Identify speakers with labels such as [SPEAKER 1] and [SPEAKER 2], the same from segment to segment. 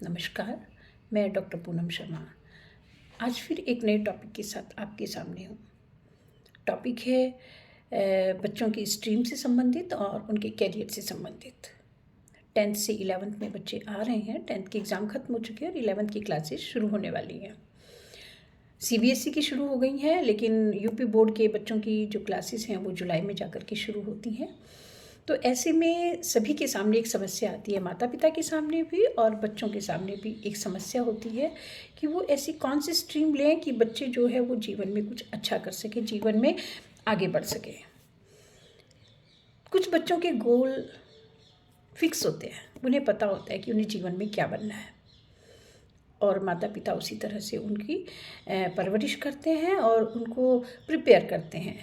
[SPEAKER 1] नमस्कार, मैं डॉक्टर पूनम शर्मा। आज फिर एक नए टॉपिक के साथ आपके सामने हूँ। टॉपिक है बच्चों की स्ट्रीम से संबंधित और उनके कैरियर से संबंधित। 10th से 11th में बच्चे आ रहे हैं। 10th के एग्ज़ाम ख़त्म हो चुके हैं और 11th की क्लासेस शुरू होने वाली हैं। CBSE की शुरू हो गई हैं, लेकिन यूपी बोर्ड के बच्चों की जो क्लासेस हैं वो जुलाई में जाकर के शुरू होती हैं। तो ऐसे में सभी के सामने एक समस्या आती है, माता पिता के सामने भी और बच्चों के सामने भी एक समस्या होती है कि वो ऐसी कौन सी स्ट्रीम लें कि बच्चे जो है वो जीवन में कुछ अच्छा कर सके, जीवन में आगे बढ़ सके। कुछ बच्चों के गोल फिक्स होते हैं, उन्हें पता होता है कि उन्हें जीवन में क्या बनना है और माता पिता उसी तरह से उनकी परवरिश करते हैं और उनको प्रिपेयर करते हैं।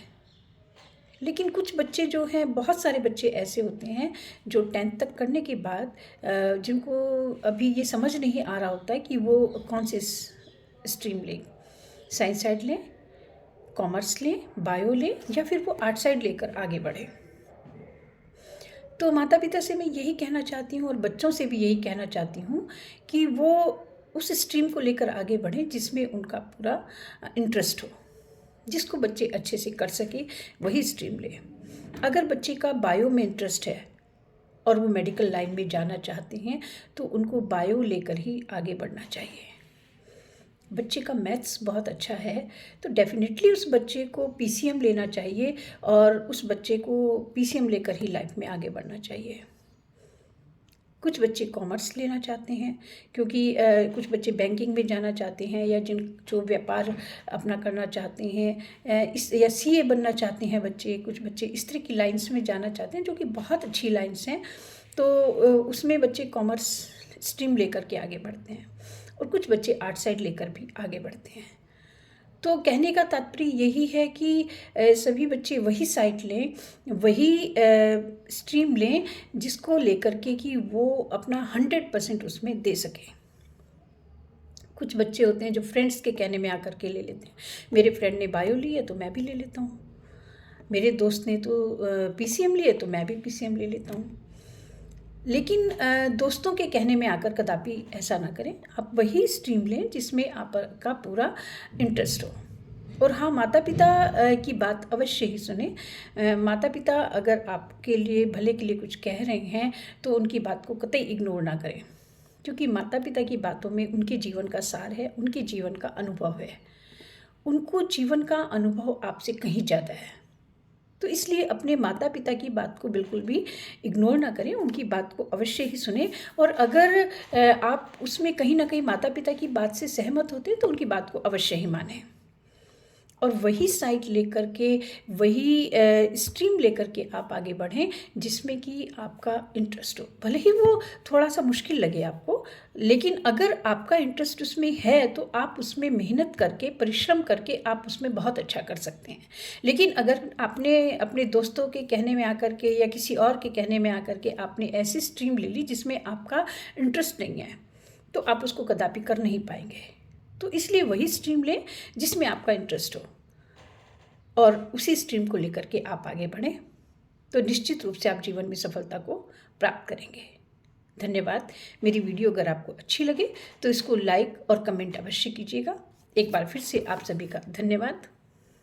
[SPEAKER 1] लेकिन कुछ बच्चे जो हैं, बहुत सारे बच्चे ऐसे होते हैं जो 10th तक करने के बाद जिनको अभी ये समझ नहीं आ रहा होता है कि वो कौन से स्ट्रीम लें, साइंस साइड लें, कॉमर्स लें, बायो लें या फिर वो आर्ट साइड लेकर आगे बढ़ें। तो माता पिता से मैं यही कहना चाहती हूँ और बच्चों से भी यही कहना चाहती हूँ कि वो उस स्ट्रीम को लेकर आगे बढ़ें जिसमें उनका पूरा इंटरेस्ट हो, जिसको बच्चे अच्छे से कर सके, वही स्ट्रीम ले। अगर बच्चे का बायो में इंटरेस्ट है और वो मेडिकल लाइन में जाना चाहते हैं तो उनको बायो लेकर ही आगे बढ़ना चाहिए। बच्चे का मैथ्स बहुत अच्छा है तो डेफिनेटली उस बच्चे को PCM लेना चाहिए और उस बच्चे को PCM लेकर ही लाइफ में आगे बढ़ना चाहिए। कुछ बच्चे कॉमर्स लेना चाहते हैं क्योंकि कुछ बच्चे बैंकिंग में जाना चाहते हैं या जो व्यापार अपना करना चाहते हैं या CA बनना चाहते हैं बच्चे। कुछ बच्चे इस तरह की लाइन्स में जाना चाहते हैं जो कि बहुत अच्छी लाइन्स हैं, तो उसमें बच्चे कॉमर्स स्ट्रीम लेकर के आगे बढ़ते हैं और कुछ बच्चे आर्ट साइड लेकर भी आगे बढ़ते हैं। तो कहने का तात्पर्य यही है कि सभी बच्चे वही साइट लें, वही स्ट्रीम लें जिसको लेकर के कि वो अपना 100% उसमें दे सकें। कुछ बच्चे होते हैं जो फ्रेंड्स के कहने में आकर के ले लेते हैं, मेरे फ्रेंड ने बायो ली है तो मैं भी ले लेता हूँ, मेरे दोस्त ने तो PCM लिए तो मैं भी PCM ले लेता हूँ। लेकिन दोस्तों के कहने में आकर कदापि ऐसा ना करें। आप वही स्ट्रीम लें जिसमें आपका पूरा इंटरेस्ट हो। और हाँ, माता पिता की बात अवश्य ही सुने। माता पिता अगर आपके लिए भले के लिए कुछ कह रहे हैं तो उनकी बात को कतई इग्नोर ना करें, क्योंकि माता पिता की बातों में उनके जीवन का सार है, उनके जीवन का अनुभव है। उनको जीवन का अनुभव आपसे कहीं ज़्यादा है, तो इसलिए अपने माता पिता की बात को बिल्कुल भी इग्नोर ना करें, उनकी बात को अवश्य ही सुने। और अगर आप उसमें कहीं ना कहीं माता पिता की बात से सहमत होते हैं तो उनकी बात को अवश्य ही मानें और वही साइट लेकर के, वही स्ट्रीम लेकर के आप आगे बढ़ें जिसमें कि आपका इंटरेस्ट हो। भले ही वो थोड़ा सा मुश्किल लगे आपको, लेकिन अगर आपका इंटरेस्ट उसमें है तो आप उसमें मेहनत करके, परिश्रम करके आप उसमें बहुत अच्छा कर सकते हैं। लेकिन अगर आपने अपने दोस्तों के कहने में आकर के या किसी और के कहने में आकर के आपने ऐसी स्ट्रीम ले ली जिसमें आपका इंटरेस्ट नहीं है, तो आप उसको कदापि कर नहीं पाएंगे। तो इसलिए वही स्ट्रीम लें जिसमें आपका इंटरेस्ट हो और उसी स्ट्रीम को लेकर के आप आगे बढ़ें, तो निश्चित रूप से आप जीवन में सफलता को प्राप्त करेंगे। धन्यवाद। मेरी वीडियो अगर आपको अच्छी लगे तो इसको लाइक और कमेंट अवश्य कीजिएगा। एक बार फिर से आप सभी का धन्यवाद।